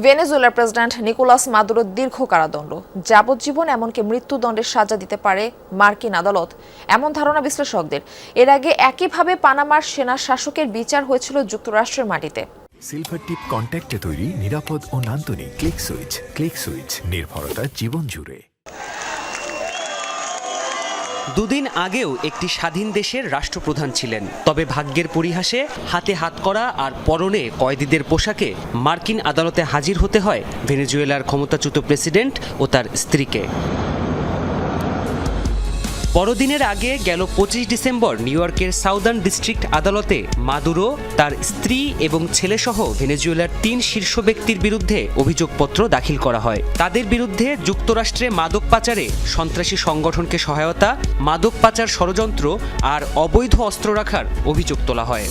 ভেনেজুয়েলার president Nicolas মাদুরোর দীর্ঘ কারাদণ্ড, যাবজ্জীবন এমনকি মৃত্যুদণ্ডের সাজা দিতে পারে মার্কিন আদালত, এমন ধারণা বিশ্লেষকদের। এর আগে একইভাবে পানামার সেনা শাসকের বিচার হয়েছিল যুক্তরাষ্ট্রের মাটিতে। সিলভার টিপ কন্ট্যাক্টে তৈরি নিরাপদ ও নান্দনিক ক্লিক সুইচ নির্ভরতা জীবন জুড়ে। দুদিন আগেও একটি স্বাধীন দেশের রাষ্ট্রপ্রধান ছিলেন, তবে ভাগ্যের পরিহাসে হাতে হাত করা আর পরনে কয়েদিদের পোশাকে মার্কিন আদালতে হাজির হতে হয় ভেনেজুয়েলার ক্ষমতাচ্যুত প্রেসিডেন্ট ও তার স্ত্রীকে। বড়দিনের আগে গেল 25 ডিসেম্বর নিউ ইয়র্কের সাউদার্ন ডিস্ট্রিক্ট আদালতে মাদুরো, তার স্ত্রী এবং ছেলেসহ ভেনেজুয়েলার 3 শীর্ষ ব্যক্তির বিরুদ্ধে অভিযোগপত্র দাখিল করা হয়। তাদের বিরুদ্ধে যুক্তরাষ্ট্রে মাদক পাচারে সন্ত্রাসী সংগঠনকে সহায়তা, মাদক পাচার ষড়যন্ত্র আর অবৈধ অস্ত্র রাখার অভিযোগ তোলা হয়।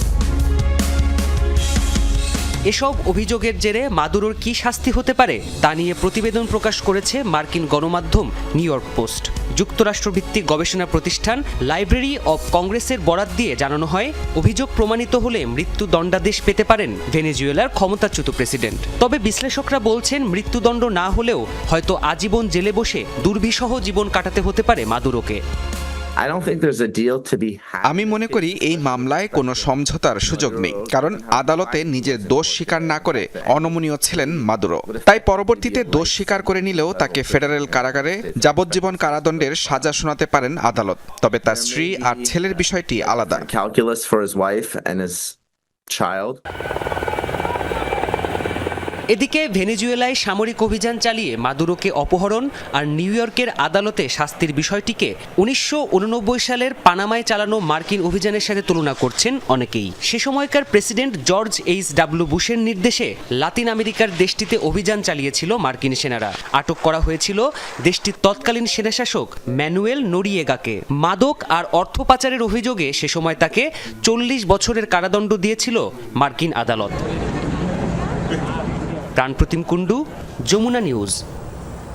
এসব অভিযোগের জেরে মাদুরোর কি শাস্তি হতে পারে তা নিয়ে প্রতিবেদন প্রকাশ করেছে মার্কিন গণমাধ্যম নিউ ইয়র্ক পোস্ট। যুক্তরাষ্ট্রভিত্তিক গবেষণা প্রতিষ্ঠান লাইব্রেরি অব কংগ্রেসের বরাত দিয়ে জানানো হয়, অভিযোগ প্রমাণিত হলে মৃত্যুদণ্ডাদেশ পেতে পারেন ভেনেজুয়েলার ক্ষমতাচ্যুত প্রেসিডেন্ট। তবে বিশ্লেষকরা বলছেন, মৃত্যুদণ্ড না হলেও হয়তো আজীবন জেলে বসে দুর্বিষহ জীবন কাটাতে হতে পারে মাদুরোকে। আমি মনে করি এই মামলায় কোনো সমঝোতার সুযোগ নেই, কারণ আদালতে নিজের দোষ স্বীকার না করে অনমনীয় ছিলেন মাদুরো। তাই পরবর্তীতে দোষ স্বীকার করে নিলেও তাকে ফেডারেল কারাগারে যাবজ্জীবন কারাদণ্ডের সাজা শোনাতে পারেন আদালত। তবে তার স্ত্রী আর ছেলের বিষয়টি আলাদা। এদিকে ভেনেজুয়েলায় সামরিক অভিযান চালিয়ে মাদুরোকে অপহরণ আর নিউ ইয়র্কের আদালতে শাস্তির বিষয়টিকে 1989 সালের পানামায় চালানো মার্কিন অভিযানের সাথে তুলনা করছেন অনেকেই। সে সময়কার প্রেসিডেন্ট জর্জ এইচ.ডব্লিউ. বুশের নির্দেশে লাতিন আমেরিকার দেশটিতে অভিযান চালিয়েছিল মার্কিন সেনারা। আটক করা হয়েছিল দেশটির তৎকালীন সেনাশাসক ম্যানুয়েল নোরিয়েগাকে। মাদক আর অর্থ পাচারের অভিযোগে সে সময় তাকে 40 বছরের কারাদণ্ড দিয়েছিল মার্কিন আদালত। প্রাণপ্রতিম কুণ্ডু, যমুনা নিউজ।